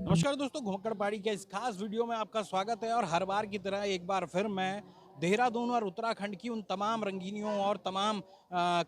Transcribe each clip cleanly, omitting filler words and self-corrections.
नमस्कार दोस्तों, घुमक्कड़ पहाड़ी के इस खास वीडियो में आपका स्वागत है। और हर बार की तरह एक बार फिर मैं देहरादून और उत्तराखंड की उन तमाम रंगीनियों और तमाम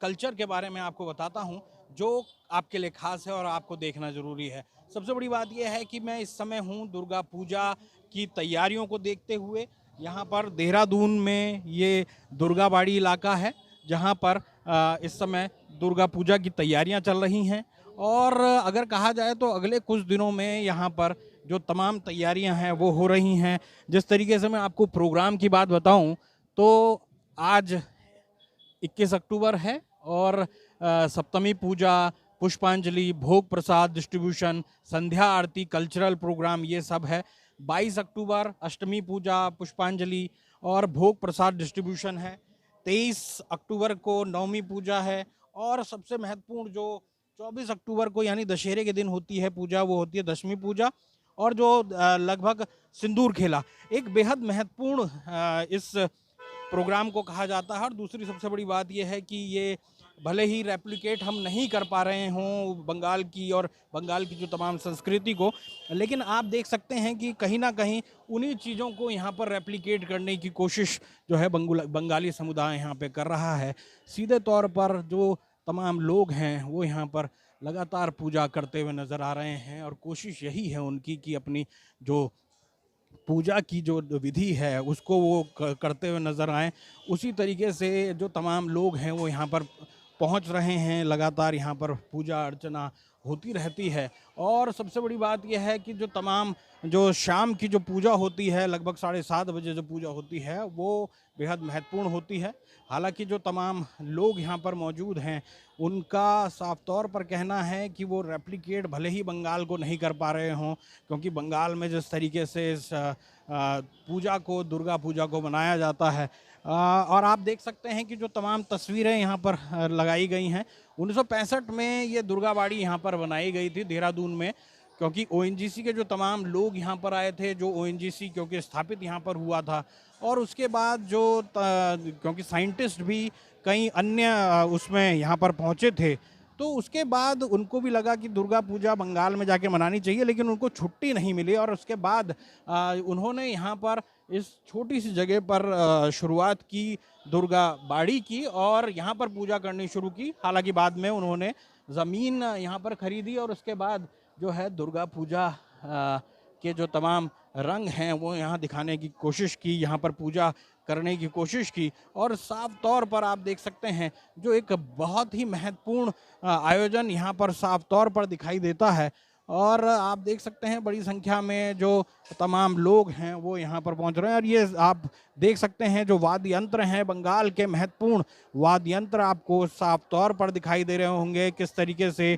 कल्चर के बारे में आपको बताता हूं जो आपके लिए खास है और आपको देखना ज़रूरी है। सबसे बड़ी बात यह है कि मैं इस समय हूं दुर्गा पूजा की तैयारियों को देखते हुए। यहाँ पर देहरादून में ये दुर्गाबाड़ी इलाका है जहाँ पर इस समय दुर्गा पूजा की तैयारियां चल रही हैं। और अगर कहा जाए तो अगले कुछ दिनों में यहाँ पर जो तमाम तैयारियां हैं वो हो रही हैं। जिस तरीके से मैं आपको प्रोग्राम की बात बताऊं तो आज 21 अक्टूबर है और सप्तमी पूजा, पुष्पांजलि, भोग प्रसाद डिस्ट्रीब्यूशन, संध्या आरती, कल्चरल प्रोग्राम ये सब है। 22 अक्टूबर अष्टमी पूजा, पुष्पांजलि और भोग प्रसाद डिस्ट्रीब्यूशन है। 23 अक्टूबर को नवमी पूजा है। और सबसे महत्वपूर्ण जो 24 अक्टूबर को यानी दशहरे के दिन होती है पूजा, वो होती है दशमी पूजा। और जो लगभग सिंदूर खेला एक बेहद महत्वपूर्ण इस प्रोग्राम को कहा जाता है। और दूसरी सबसे बड़ी बात यह है कि ये भले ही रेप्लिकेट हम नहीं कर पा रहे हों बंगाल की और बंगाल की जो तमाम संस्कृति को, लेकिन आप देख सकते हैं कि कहीं ना कहीं उन्हीं चीज़ों को यहाँ पर रेप्लिकेट करने की कोशिश जो है बंगाली समुदाय यहाँ पे कर रहा है। सीधे तौर पर जो तमाम लोग हैं वो यहाँ पर लगातार पूजा करते हुए नज़र आ रहे हैं और कोशिश यही है उनकी कि अपनी जो पूजा की जो विधि है उसको वो करते हुए नज़र आएँ। उसी तरीके से जो तमाम लोग हैं वो यहाँ पर पहुँच रहे हैं। लगातार यहाँ पर पूजा अर्चना होती रहती है। और सबसे बड़ी बात यह है कि जो तमाम जो शाम की जो पूजा होती है लगभग 7:30 बजे जो पूजा होती है वो बेहद महत्वपूर्ण होती है। हालांकि जो तमाम लोग यहाँ पर मौजूद हैं उनका साफ तौर पर कहना है कि वो रेप्लिकेट भले ही बंगाल को नहीं कर पा रहे हों, क्योंकि बंगाल में जिस तरीके से इस पूजा को, दुर्गा पूजा को मनाया जाता है। और आप देख सकते हैं कि जो तमाम तस्वीरें यहाँ पर लगाई गई हैं, 1965 में ये दुर्गाबाड़ी यहाँ पर बनाई गई थी देहरादून में। क्योंकि ओएनजीसी के जो तमाम लोग यहाँ पर आए थे, जो ओएनजीसी क्योंकि स्थापित यहाँ पर हुआ था। और उसके बाद जो क्योंकि साइंटिस्ट भी कई अन्य उसमें यहाँ पर पहुँचे थे, तो उसके बाद उनको भी लगा कि दुर्गा पूजा बंगाल में जाके मनानी चाहिए, लेकिन उनको छुट्टी नहीं मिली। और उसके बाद उन्होंने यहाँ पर इस छोटी सी जगह पर शुरुआत की दुर्गा बाड़ी की और यहाँ पर पूजा करनी शुरू की। हालांकि बाद में उन्होंने ज़मीन यहाँ पर खरीदी और उसके बाद जो है दुर्गा पूजा के जो तमाम रंग हैं वो यहाँ दिखाने की कोशिश की, यहाँ पर पूजा करने की कोशिश की। और साफ तौर पर आप देख सकते हैं जो एक बहुत ही महत्वपूर्ण आयोजन यहाँ पर साफ तौर पर दिखाई देता है। और आप देख सकते हैं बड़ी संख्या में जो तमाम लोग हैं वो यहाँ पर पहुँच रहे हैं। और ये आप देख सकते हैं जो वाद्य यंत्र हैं, बंगाल के महत्वपूर्ण वाद्य यंत्र आपको साफ तौर पर दिखाई दे रहे होंगे। किस तरीके से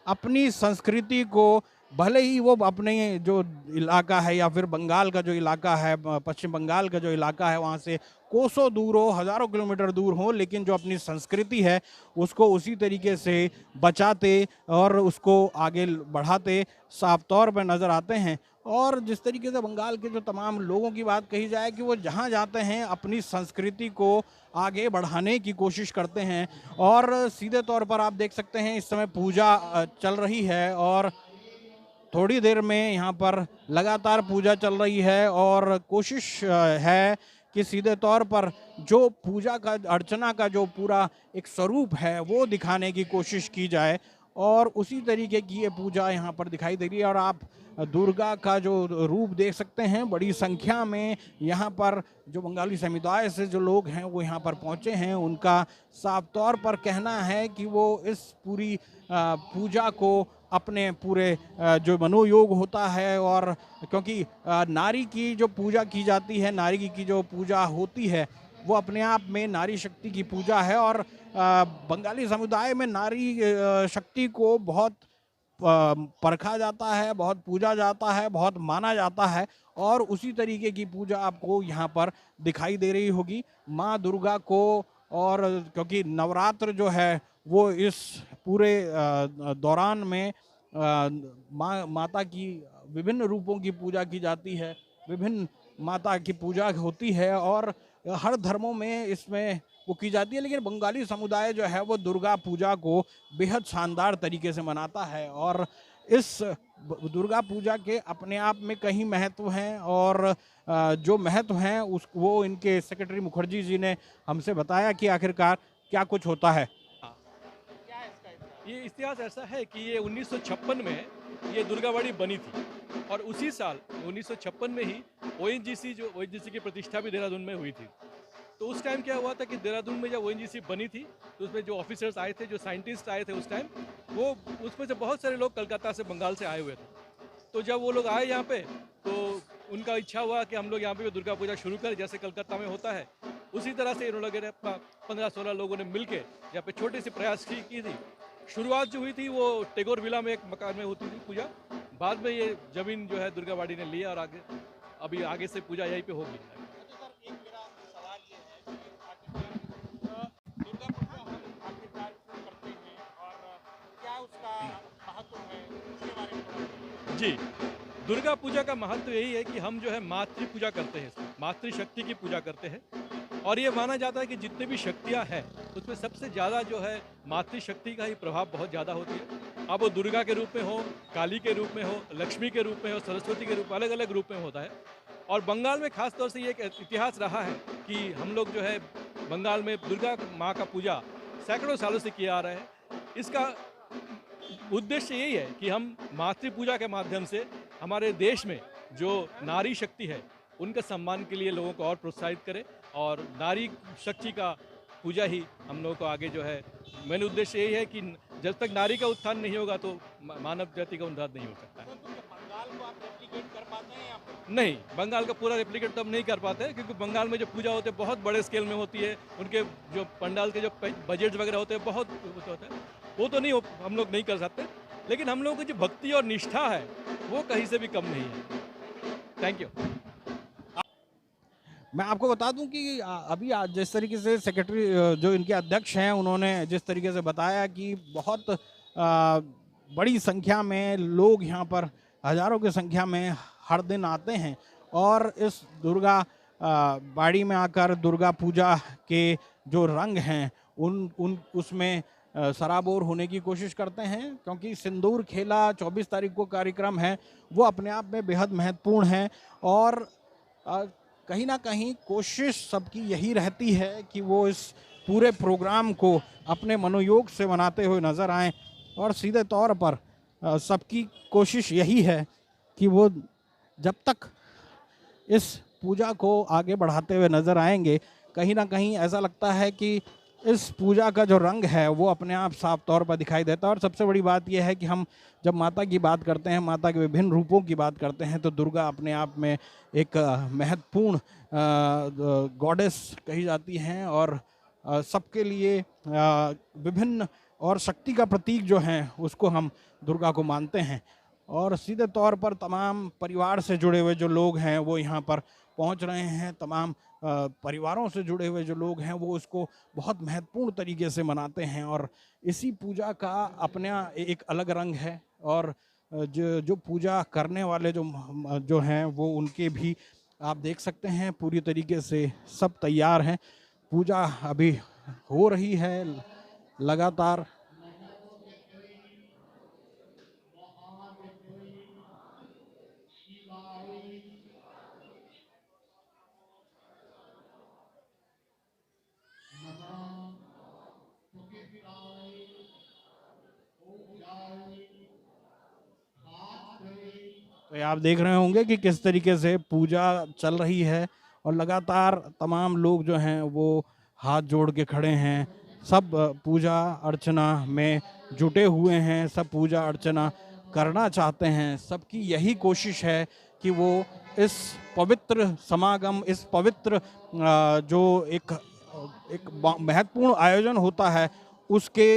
अपनी संस्कृति को, भले ही वो अपने जो इलाका है या फिर बंगाल का जो इलाका है, पश्चिम बंगाल का जो इलाका है वहाँ से कोसों दूर हो, हज़ारों किलोमीटर दूर हो, लेकिन जो अपनी संस्कृति है उसको उसी तरीके से बचाते और उसको आगे बढ़ाते साफ तौर पर नज़र आते हैं। और जिस तरीके से बंगाल के जो तमाम लोगों की बात कही जाए कि वो जहाँ जाते हैं अपनी संस्कृति को आगे बढ़ाने की कोशिश करते हैं। और सीधे तौर पर आप देख सकते हैं इस समय पूजा चल रही है और थोड़ी देर में यहाँ पर लगातार पूजा चल रही है। और कोशिश है कि सीधे तौर पर जो पूजा का, अर्चना का जो पूरा एक स्वरूप है वो दिखाने की कोशिश की जाए। और उसी तरीके की ये पूजा यहाँ पर दिखाई दे रही है। और आप दुर्गा का जो रूप देख सकते हैं, बड़ी संख्या में यहाँ पर जो बंगाली समुदाय से जो लोग हैं वो यहाँ पर पहुँचे हैं। उनका साफ तौर पर कहना है कि वो इस पूरी पूजा को अपने पूरे जो मनोयोग होता है, और क्योंकि नारी की जो पूजा की जाती है, नारी की जो पूजा होती है वो अपने आप में नारी शक्ति की पूजा है। और बंगाली समुदाय में नारी शक्ति को बहुत परखा जाता है, बहुत पूजा जाता है, बहुत माना जाता है। और उसी तरीके की पूजा आपको यहाँ पर दिखाई दे रही होगी माँ दुर्गा को। और क्योंकि नवरात्र जो है वो इस पूरे दौरान में माता की विभिन्न रूपों की पूजा की जाती है, विभिन्न माता की पूजा होती है और हर धर्मों में इसमें वो की जाती है। लेकिन बंगाली समुदाय जो है वो दुर्गा पूजा को बेहद शानदार तरीके से मनाता है। और इस दुर्गा पूजा के अपने आप में कहीं महत्व हैं और जो महत्व हैं उस वो इनके सेक्रेटरी मुखर्जी जी ने हमसे बताया कि आखिरकार क्या कुछ होता है। ये इतिहास ऐसा है कि ये 1956 में ये दुर्गाबाड़ी बनी थी और उसी साल 1956 में ही ओएनजीसी की प्रतिष्ठा भी देहरादून में हुई थी। तो उस टाइम क्या हुआ था कि देहरादून में जब ओएनजीसी बनी थी तो उसमें जो ऑफिसर्स आए थे, जो साइंटिस्ट आए थे उस टाइम, वो उसमें से बहुत सारे लोग कलकत्ता से, बंगाल से आए हुए थे। तो जब वो लोग आए यहाँ पे तो उनका इच्छा हुआ कि हम लोग यहाँ पे भी दुर्गा पूजा शुरू करें जैसे कलकत्ता में होता है। उसी तरह से इन लोगों ने 15-16 लोगों ने मिल के यहाँ पे छोटे से प्रयास की थी। शुरुआत जो हुई थी वो टेगोर विला में एक मकान में होती थी पूजा। बाद में ये जमीन जो है दुर्गाबाड़ी ने लिया और अभी आगे से पूजा यहीं पे होगी। अच्छा सर, एक मेरा सवाल ये है कि आखिरकार दुर्गा पूजा हम आखिरकार क्यों करते हैं और क्या उसका महत्व है, उसके बारे में थोड़ा बताइए। जी, दुर्गा पूजा का महत्व यही है कि हम जो है मातृ पूजा करते हैं, मातृशक्ति की पूजा करते हैं। और ये माना जाता है कि जितने भी शक्तियाँ हैं उसमें सबसे ज़्यादा जो है मातृशक्ति का ही प्रभाव बहुत ज़्यादा होती है। अब वो दुर्गा के रूप में हो, काली के रूप में हो, लक्ष्मी के रूप में हो, सरस्वती के रूप में, अलग अलग रूप में होता है। और बंगाल में खास तौर से ये एक इतिहास रहा है कि हम लोग जो है बंगाल में दुर्गा माँ का पूजा सैकड़ों सालों से किया आ रहे हैं। इसका उद्देश्य यही है कि हम मातृ पूजा के माध्यम से हमारे देश में जो नारी शक्ति है उनके सम्मान के लिए लोगों को और प्रोत्साहित करें और नारी शक्ति का पूजा ही हम लोगों को आगे जो है, मेन उद्देश्य यही है कि जब तक नारी का उत्थान नहीं होगा तो मानव जाति का उद्धार नहीं हो सकता है। बंगाल को आप रेप्लिकेट कर पाते हैं यहाँ पे? नहीं, बंगाल का पूरा रेप्लिकेट तो हम नहीं कर पाते क्योंकि बंगाल में जो पूजा होती है बहुत बड़े स्केल में होती है। उनके जो पंडाल के जो बजट वगैरह होते हैं बहुत होता है, वो तो नहीं हम लोग नहीं कर सकते। लेकिन हम लोगों की जो भक्ति और निष्ठा है वो कहीं से भी कम नहीं है। Thank you. मैं आपको बता दूं कि अभी आज जिस तरीके से सेक्रेटरी जो इनके अध्यक्ष हैं उन्होंने जिस तरीके से बताया कि बहुत बड़ी संख्या में लोग यहाँ पर हजारों की संख्या में हर दिन आते हैं और इस दुर्गा बाड़ी में आकर दुर्गा पूजा के जो रंग हैं उन उसमें सराबोर होने की कोशिश करते हैं क्योंकि सिंदूर खेला 24 तारीख को कार्यक्रम है वो अपने आप में बेहद महत्वपूर्ण है और कहीं ना कहीं कोशिश सबकी यही रहती है कि वो इस पूरे प्रोग्राम को अपने मनोयोग से मनाते हुए नज़र आएं और सीधे तौर पर सबकी कोशिश यही है कि वो जब तक इस पूजा को आगे बढ़ाते हुए नज़र आएंगे कहीं ना कहीं ऐसा लगता है कि इस पूजा का जो रंग है वो अपने आप साफ तौर पर दिखाई देता है। और सबसे बड़ी बात यह है कि हम जब माता की बात करते हैं, माता के विभिन्न रूपों की बात करते हैं तो दुर्गा अपने आप में एक महत्वपूर्ण गॉडेस कही जाती हैं और सबके लिए विभिन्न और शक्ति का प्रतीक जो है उसको हम दुर्गा को मानते हैं। और सीधे तौर पर तमाम परिवार से जुड़े हुए जो लोग हैं वो यहाँ पर पहुँच रहे हैं। तमाम परिवारों से जुड़े हुए जो लोग हैं वो उसको बहुत महत्वपूर्ण तरीके से मनाते हैं और इसी पूजा का अपना एक अलग रंग है। और जो पूजा करने वाले जो हैं वो उनके भी आप देख सकते हैं पूरी तरीके से सब तैयार हैं। पूजा अभी हो रही है लगातार। तो आप देख रहे होंगे कि किस तरीके से पूजा चल रही है और लगातार तमाम लोग जो हैं वो हाथ जोड़ के खड़े हैं। सब पूजा अर्चना में जुटे हुए हैं, सब पूजा अर्चना करना चाहते हैं। सबकी यही कोशिश है कि वो इस पवित्र समागम, इस पवित्र जो एक महत्वपूर्ण आयोजन होता है उसके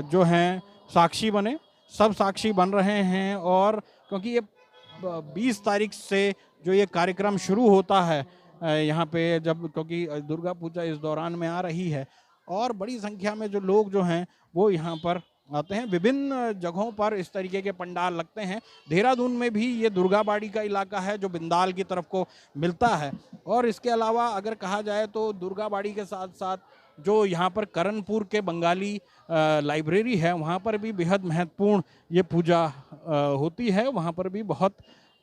जो हैं साक्षी बने। सब साक्षी बन रहे हैं और क्योंकि ये 20 तारीख से जो ये कार्यक्रम शुरू होता है यहाँ पे, जब क्योंकि दुर्गा पूजा इस दौरान में आ रही है और बड़ी संख्या में जो लोग जो हैं वो यहाँ पर आते हैं। विभिन्न जगहों पर इस तरीके के पंडाल लगते हैं। देहरादून में भी ये दुर्गाबाड़ी का इलाका है जो बिंदाल की तरफ को मिलता है। और इसके अलावा अगर कहा जाए तो दुर्गाबाड़ी के साथ साथ जो यहाँ पर करणपुर के बंगाली लाइब्रेरी है, वहाँ पर भी बेहद महत्वपूर्ण ये पूजा होती है। वहाँ पर भी बहुत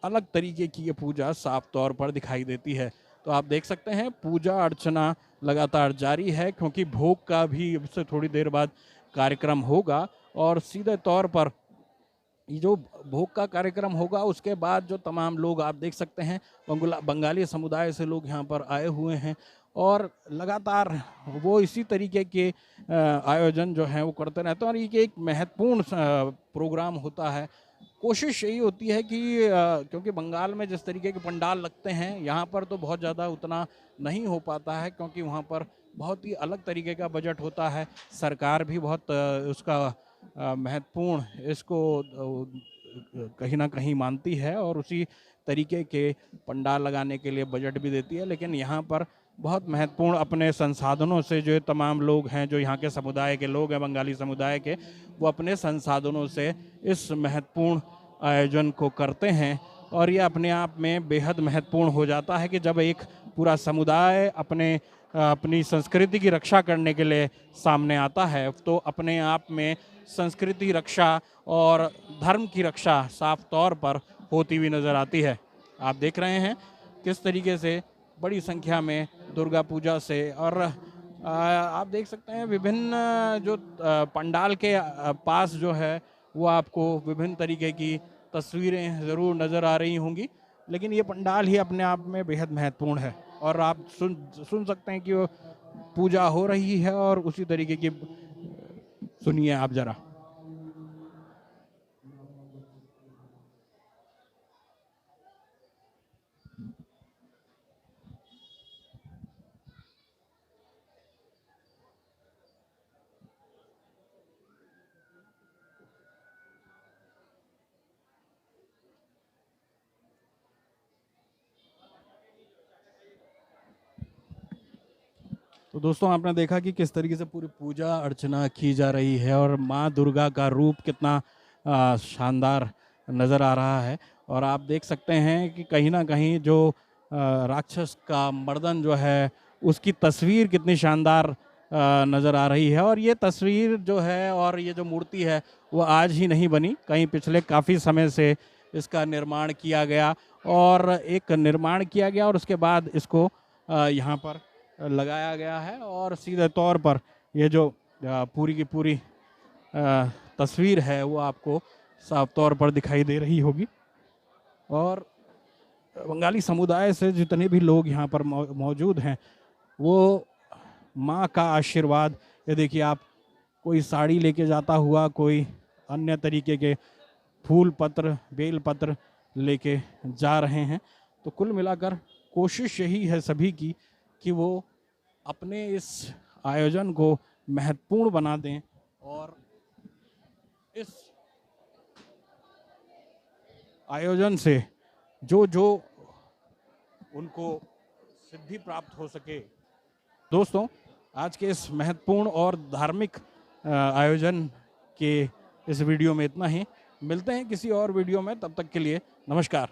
अलग तरीके की ये पूजा साफ तौर पर दिखाई देती है। तो आप देख सकते हैं पूजा अर्चना लगातार जारी है, क्योंकि भोग का भी इससे थोड़ी देर बाद कार्यक्रम होगा और सीधे तौर पर ये जो भोग का कार्यक्रम होगा उसके बाद जो तमाम लोग आप देख सकते हैं बंगाली समुदाय से लोग यहाँ पर आए हुए हैं और लगातार वो इसी तरीके के आयोजन जो हैं वो करते रहते हैं और ये एक महत्वपूर्ण प्रोग्राम होता है। कोशिश यही होती है कि क्योंकि बंगाल में जिस तरीके के पंडाल लगते हैं यहाँ पर तो बहुत ज़्यादा उतना नहीं हो पाता है, क्योंकि वहाँ पर बहुत ही अलग तरीके का बजट होता है। सरकार भी बहुत उसका महत्वपूर्ण इसको कहीं ना कहीं मानती है और उसी तरीके के पंडाल लगाने के लिए बजट भी देती है। लेकिन यहाँ पर बहुत महत्वपूर्ण अपने संसाधनों से जो तमाम लोग हैं, जो यहाँ के समुदाय के लोग हैं, बंगाली समुदाय के, वो अपने संसाधनों से इस महत्वपूर्ण आयोजन को करते हैं। और ये अपने आप में बेहद महत्वपूर्ण हो जाता है कि जब एक पूरा समुदाय अपनी संस्कृति की रक्षा करने के लिए सामने आता है, तो अपने आप में संस्कृति रक्षा और धर्म की रक्षा साफ तौर पर होती हुई नज़र आती है। आप देख रहे हैं किस तरीके से बड़ी संख्या में दुर्गा पूजा से और आप देख सकते हैं विभिन्न जो पंडाल के पास जो है वो आपको विभिन्न तरीके की तस्वीरें ज़रूर नज़र आ रही होंगी, लेकिन ये पंडाल ही अपने आप में बेहद महत्वपूर्ण है और आप सुन सकते हैं कि वो पूजा हो रही है और उसी तरीके की सुनिए आप ज़रा। तो दोस्तों आपने देखा कि किस तरीके से पूरी पूजा अर्चना की जा रही है और माँ दुर्गा का रूप कितना शानदार नज़र आ रहा है। और आप देख सकते हैं कि कहीं ना कहीं जो राक्षस का मर्दन जो है उसकी तस्वीर कितनी शानदार नज़र आ रही है। और ये तस्वीर जो है और ये जो मूर्ति है वो आज ही नहीं बनी, कहीं पिछले काफ़ी समय से इसका निर्माण किया गया और उसके बाद इसको यहाँ पर लगाया गया है। और सीधे तौर पर ये जो पूरी की पूरी तस्वीर है वो आपको साफ तौर पर दिखाई दे रही होगी। और बंगाली समुदाय से जितने भी लोग यहाँ पर मौजूद हैं वो माँ का आशीर्वाद, ये देखिए आप, कोई साड़ी लेके जाता हुआ, कोई अन्य तरीके के फूल पत्र बेल पत्र लेके जा रहे हैं। तो कुल मिलाकर कोशिश यही है सभी की कि वो अपने इस आयोजन को महत्वपूर्ण बना दें और इस आयोजन से जो जो उनको सिद्धि प्राप्त हो सके। दोस्तों आज के इस महत्वपूर्ण और धार्मिक आयोजन के इस वीडियो में इतना ही। मिलते हैं किसी और वीडियो में, तब तक के लिए नमस्कार।